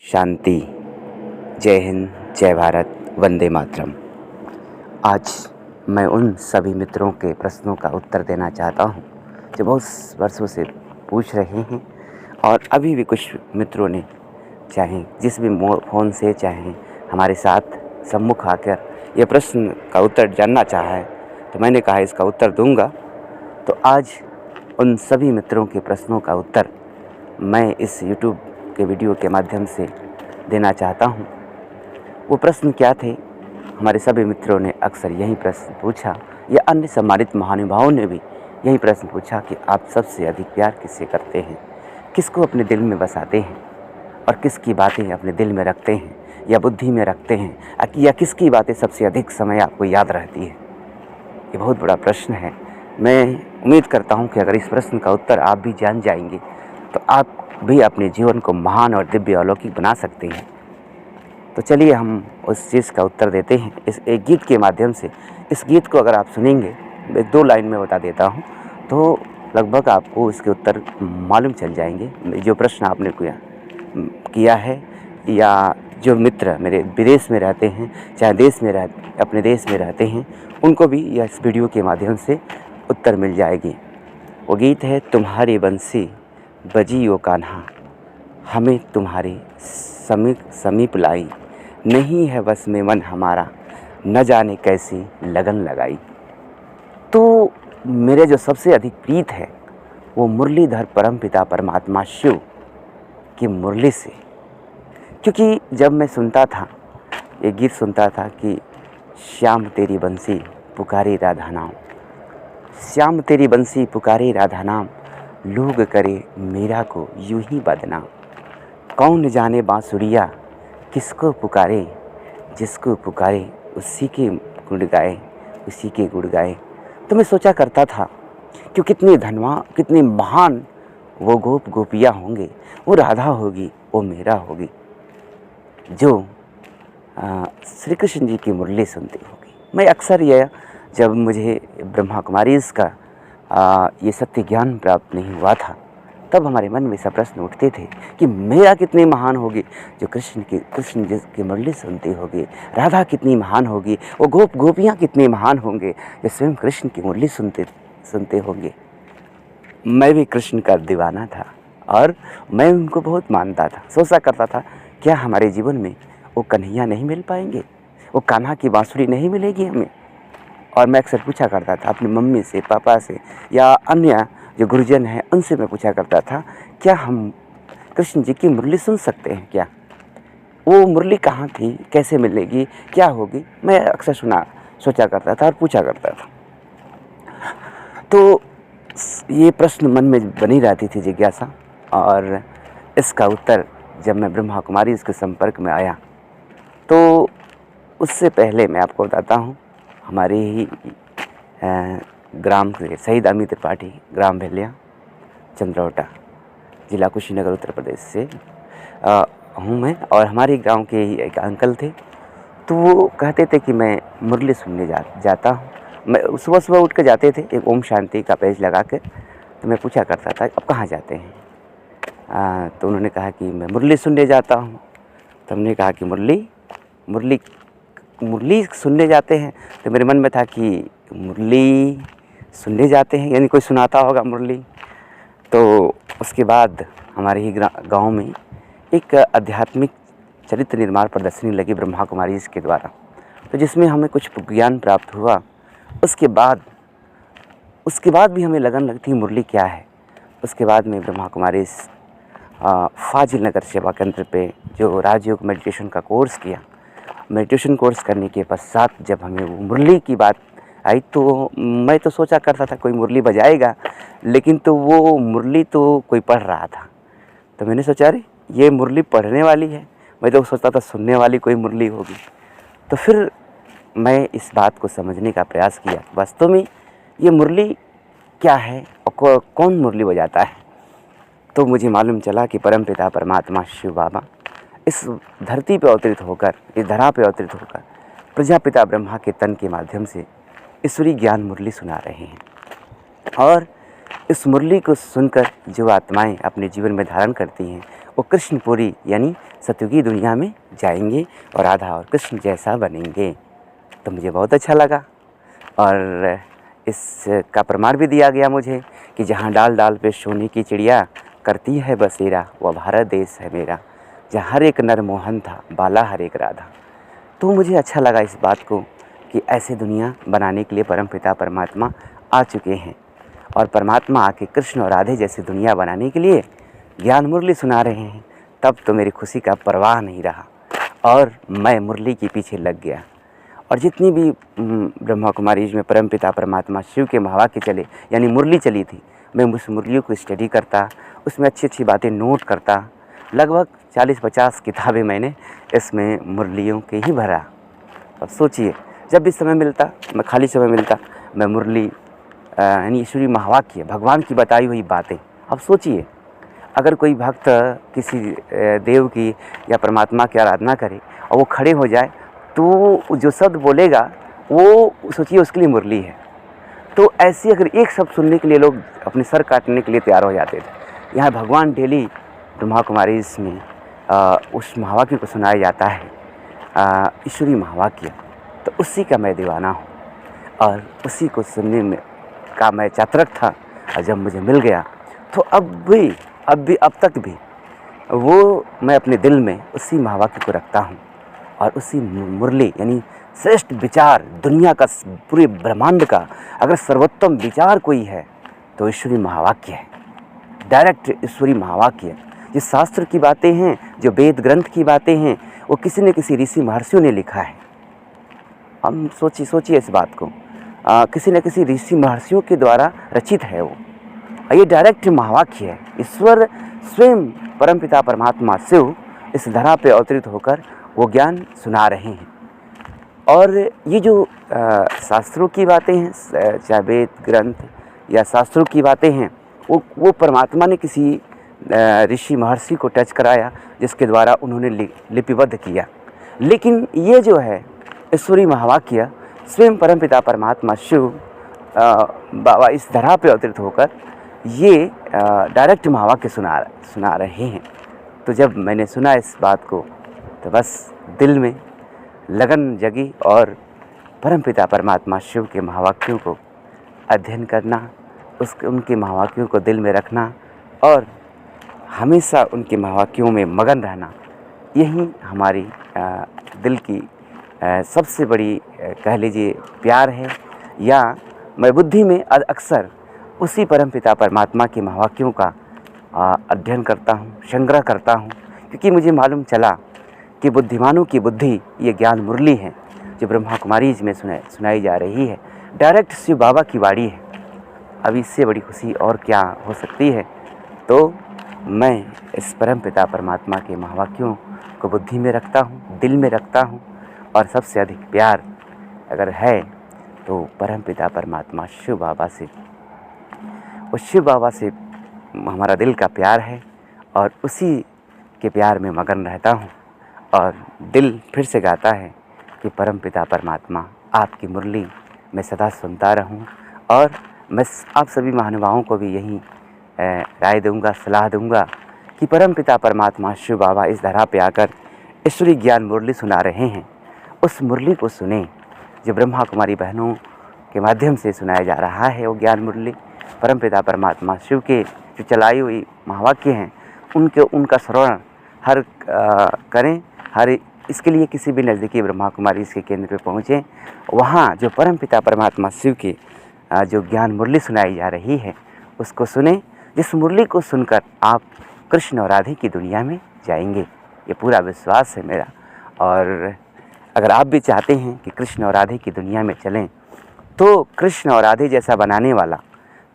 शांति। जय हिंद, जय भारत, वंदे मातरम। आज मैं उन सभी मित्रों के प्रश्नों का उत्तर देना चाहता हूं जो बहुत वर्षों से पूछ रहे हैं और अभी भी कुछ मित्रों ने चाहे जिस भी फ़ोन से चाहे हमारे साथ सम्मुख आकर ये प्रश्न का उत्तर जानना चाहा है, तो मैंने कहा इसका उत्तर दूंगा। तो आज उन सभी मित्रों के प्रश्नों का उत्तर मैं इस YouTube के वीडियो के माध्यम से देना चाहता हूं। वो प्रश्न क्या थे? हमारे सभी मित्रों ने अक्सर यही प्रश्न पूछा या अन्य सम्मानित महानुभावों ने भी यही प्रश्न पूछा कि आप सबसे अधिक प्यार किससे करते हैं, किसको अपने दिल में बसाते हैं और किसकी बातें अपने दिल में रखते हैं या बुद्धि में रखते हैं, या किसकी बातें सबसे अधिक समय आपको याद रहती है। ये बहुत बड़ा प्रश्न है। मैं उम्मीद करता हूँ कि अगर इस प्रश्न का उत्तर आप भी जान जाएंगे तो आप भी अपने जीवन को महान और दिव्य अलौकिक बना सकते हैं। तो चलिए हम उस चीज़ का उत्तर देते हैं इस एक गीत के माध्यम से। इस गीत को अगर आप सुनेंगे, एक दो लाइन में बता देता हूँ, तो लगभग आपको इसके उत्तर मालूम चल जाएंगे। जो प्रश्न आपने किया है या जो मित्र मेरे विदेश में रहते हैं, चाहे अपने देश में रहते हैं, उनको भी यह इस वीडियो के माध्यम से उत्तर मिल जाएगी। वो गीत है, तुम्हारी बंसी बजी ओ कान्हा, हमें तुम्हारे समीप लाई, नहीं है बस में मन हमारा, न जाने कैसी लगन लगाई। तो मेरे जो सबसे अधिक प्रीत है वो मुरलीधर परमपिता परमात्मा शिव की मुरली से, क्योंकि जब मैं सुनता था, ये गीत सुनता था कि श्याम तेरी बंसी पुकारी राधा नाम, श्याम तेरी बंसी पुकारी राधा नाम, लोग करे मीरा को यूं ही बदनाम, कौन जाने बांसुरिया किसको पुकारे, जिसको पुकारे उसी के गुण गाए, उसी के गुण गाए। तो मैं सोचा करता था कि कितनी धनवान, कितनी महान वो गोपियाँ होंगे, वो राधा होगी, वो मीरा होगी, जो श्री कृष्ण जी की मुरली सुनती होगी। मैं अक्सर यह, जब मुझे ब्रह्मा कुमारी इसका ये सत्य ज्ञान प्राप्त नहीं हुआ था, तब हमारे मन में सब प्रश्न उठते थे कि मीरा कितनी महान होगी जो कृष्ण जी की मुरली सुनती होगी, राधा कितनी महान होगी, वो गोपियाँ कितनी महान होंगे जो स्वयं कृष्ण की मुरली सुनते होंगे। मैं भी कृष्ण का दीवाना था और मैं उनको बहुत मानता था। सोचा करता था क्या हमारे जीवन में वो कन्हैया नहीं मिल पाएंगे, वो कान्हा की बांसुरी नहीं मिलेगी हमें। और मैं अक्सर पूछा करता था अपनी मम्मी से, पापा से या अन्य जो गुरुजन हैं उनसे मैं पूछा करता था, क्या हम कृष्ण जी की मुरली सुन सकते हैं? क्या वो मुरली कहाँ थी, कैसे मिलेगी, क्या होगी? मैं अक्सर सोचा करता था और पूछा करता था। तो ये प्रश्न मन में बनी रहती थी जिज्ञासा, और इसका उत्तर जब मैं ब्रह्मा कुमारी इसके संपर्क में आया, तो उससे पहले मैं आपको बताता हूँ, हमारे ही ग्राम से शहीद अमित त्रिपाठी, ग्राम भेलिया, चंद्रौटा, जिला कुशीनगर, उत्तर प्रदेश से हूँ मैं। और हमारे गांव के ही एक अंकल थे, तो वो कहते थे कि मैं मुरली सुनने जाता हूँ। मैं सुबह उठ कर जाते थे, एक ओम शांति का पेज लगा कर। तो मैं पूछा करता था अब कहाँ जाते हैं? तो उन्होंने कहा कि मैं मुरली सुनने जाता हूँ। तो हमने कहा कि मुरली सुनने जाते हैं। तो मेरे मन में था कि मुरली सुनने जाते हैं यानी कोई सुनाता होगा मुरली। तो उसके बाद हमारे ही गांव में एक आध्यात्मिक चरित्र निर्माण प्रदर्शनी लगी ब्रह्मा कुमारी इसके द्वारा, तो जिसमें हमें कुछ ज्ञान प्राप्त हुआ। उसके बाद भी हमें लगन लगती मुरली क्या है। उसके बाद में ब्रह्मा कुमारी फाजिल नगर सेवा केंद्र पे जो राजयोग मेडिटेशन का कोर्स किया, मेडिटेशन कोर्स करने के पश्चात जब हमें वो मुरली की बात आई, तो मैं तो सोचा करता था कोई मुरली बजाएगा, लेकिन तो वो मुरली तो कोई पढ़ रहा था। तो मैंने सोचा अरे ये मुरली पढ़ने वाली है, मैं तो सोचता था सुनने वाली कोई मुरली होगी। तो फिर मैं इस बात को समझने का प्रयास किया वास्तव में ये मुरली क्या है और कौन मुरली बजाता है। तो मुझे मालूम चला कि परमपिता परमात्मा शिव बाबा इस धरती पर अवतरित होकर, इस धरा पर अवतरित होकर प्रजापिता ब्रह्मा के तन के माध्यम से ईश्वरीय ज्ञान मुरली सुना रहे हैं। और इस मुरली को सुनकर जो आत्माएं अपने जीवन में धारण करती हैं वो कृष्णपुरी यानी सतयुगी दुनिया में जाएंगे और राधा और कृष्ण जैसा बनेंगे। तो मुझे बहुत अच्छा लगा और इसका प्रमाण भी दिया गया मुझे कि जहाँ डाल डाल पे सोने की चिड़िया करती है बसेरा, वह भारत देश है मेरा, जहाँ हर एक नर मोहन था, बाला हर एक राधा। तो मुझे अच्छा लगा इस बात को कि ऐसे दुनिया बनाने के लिए परमपिता परमात्मा आ चुके हैं और परमात्मा आके कृष्ण और राधे जैसी दुनिया बनाने के लिए ज्ञान मुरली सुना रहे हैं। तब तो मेरी खुशी का परवाह नहीं रहा और मैं मुरली के पीछे लग गया। और जितनी भी ब्रह्मा कुमारी में परमपिता परमात्मा शिव के महावाक्य चले यानी मुरली चली थी, मैं उस मुरलियों को स्टडी करता, उसमें अच्छी अच्छी बातें नोट करता। लगभग 40-50 किताबें मैंने इसमें मुरलियों के ही भरा। अब सोचिए, जब भी समय मिलता, मैं खाली समय मिलता, मैं मुरली यानी ईश्वरी महावाक्य भगवान की बताई हुई बातें। अब सोचिए, अगर कोई भक्त किसी देव की या परमात्मा की आराधना करे और वो खड़े हो जाए तो जो शब्द बोलेगा वो सोचिए उसके लिए मुरली है। तो ऐसी अगर एक शब्द सुनने के लिए लोग अपने सर काटने के लिए तैयार हो जाते थे। यहाँ भगवान डेली ब्रह्मा कुमारी में उस महावाक्य को सुनाया जाता है, ईश्वरी महावाक्य। तो उसी का मैं दीवाना हूँ और उसी को सुनने में का मैं चातरक था। और जब मुझे मिल गया तो अब तक भी वो मैं अपने दिल में उसी महावाक्य को रखता हूँ और उसी मुरली यानी श्रेष्ठ विचार दुनिया का, पूरे ब्रह्मांड का अगर सर्वोत्तम विचार कोई है तो ईश्वरी महावाक्य है, डायरेक्ट ईश्वरी महावाक्य। जो शास्त्र की बातें हैं, जो वेद ग्रंथ की बातें हैं, वो किसी न किसी ऋषि महर्षियों ने लिखा है। हम सोचिए इस बात को, किसी न किसी ऋषि महर्षियों के द्वारा रचित है वो। ये डायरेक्ट महावाक्य है। ईश्वर स्वयं परमपिता परमात्मा शिव इस धरा पे अवतरित होकर वो ज्ञान सुना रहे हैं। और ये जो शास्त्रों की बातें हैं, चाहे वेद ग्रंथ या शास्त्रों की बातें हैं, वो परमात्मा ने किसी ऋषि महर्षि को टच कराया जिसके द्वारा उन्होंने लिपिबद्ध किया। लेकिन ये जो है ईश्वरी महावाक्य स्वयं परमपिता परमात्मा शिव बाबा इस धरा पे अवतरित होकर ये डायरेक्ट महावाक्य सुना रहे हैं। तो जब मैंने सुना इस बात को तो बस दिल में लगन जगी और परमपिता परमात्मा शिव के महावाक्यों को अध्ययन करना, उनके महावाक्यों को दिल में रखना और हमेशा उनके महावाक्यों में मगन रहना, यही हमारी दिल की सबसे बड़ी कह लीजिए प्यार है। या मैं बुद्धि में अक्सर उसी परमपिता परमात्मा के महावाक्यों का अध्ययन करता हूँ, संग्रह करता हूँ, क्योंकि मुझे मालूम चला कि बुद्धिमानों की बुद्धि ये ज्ञान मुरली है जो ब्रह्मा कुमारी में सुनाई जा रही है, डायरेक्ट शिव बाबा की वाणी है। अब इससे बड़ी खुशी और क्या हो सकती है। तो मैं इस परमपिता परमात्मा के महावाक्यों को बुद्धि में रखता हूँ, दिल में रखता हूँ और सबसे अधिक प्यार अगर है तो परमपिता परमात्मा शिव बाबा से, उस शिव बाबा से हमारा दिल का प्यार है और उसी के प्यार में मगन रहता हूँ। और दिल फिर से गाता है कि परमपिता परमात्मा आपकी मुरली मैं सदा सुनता रहूँ। और मैं आप सभी महानुभावों को भी यही राय दूंगा, सलाह दूंगा कि परमपिता परमात्मा शिव बाबा इस धरा पे आकर ईश्वरी ज्ञान मुरली सुना रहे हैं। उस मुरली को सुने जो ब्रह्मा कुमारी बहनों के माध्यम से सुनाया जा रहा है। वो ज्ञान मुरली परमपिता परमात्मा शिव के जो चलाई हुई महावाक्य हैं उनका श्रवण हर करें। हर इसके लिए किसी भी नज़दीकी ब्रह्मा कुमारी इसके केंद्र पे पहुँचें, वहाँ जो परमपिता परमात्मा शिव की जो ज्ञान मुरली सुनाई जा रही है उसको सुने। जिस मुरली को सुनकर आप कृष्ण और राधे की दुनिया में जाएंगे, ये पूरा विश्वास है मेरा। और अगर आप भी चाहते हैं कि कृष्ण और राधे की दुनिया में चलें तो कृष्ण और राधे जैसा बनाने वाला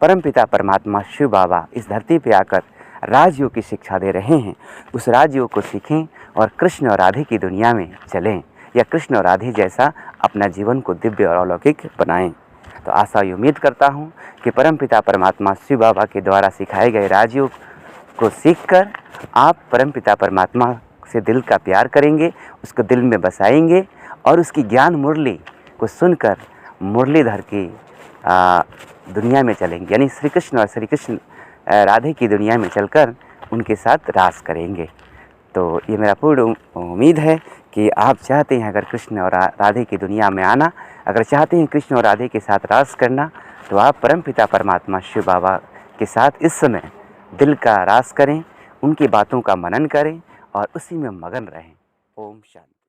परमपिता परमात्मा शिव बाबा इस धरती पे आकर राजयोग की शिक्षा दे रहे हैं। उस राजयोग को सीखें और कृष्ण और राधे की दुनिया में चलें या कृष्ण और राधे जैसा अपना जीवन को दिव्य और अलौकिक बनाएं। तो आशा और उम्मीद करता हूँ कि परमपिता परमात्मा शिव बाबा के द्वारा सिखाए गए राजयोग को सीखकर आप परमपिता परमात्मा से दिल का प्यार करेंगे, उसको दिल में बसाएंगे और उसकी ज्ञान मुरली को सुनकर मुरलीधर की दुनिया में चलेंगे, यानी श्री कृष्ण और श्री कृष्ण राधे की दुनिया में चलकर उनके साथ रास करेंगे। तो ये मेरा पूर्ण उम्मीद है कि आप चाहते हैं अगर कृष्ण और राधे की दुनिया में आना, अगर चाहते हैं कृष्ण और राधे के साथ रास करना, तो आप परमपिता परमात्मा शिव बाबा के साथ इस समय दिल का रास करें, उनकी बातों का मनन करें और उसी में मगन रहें। ओम शांति।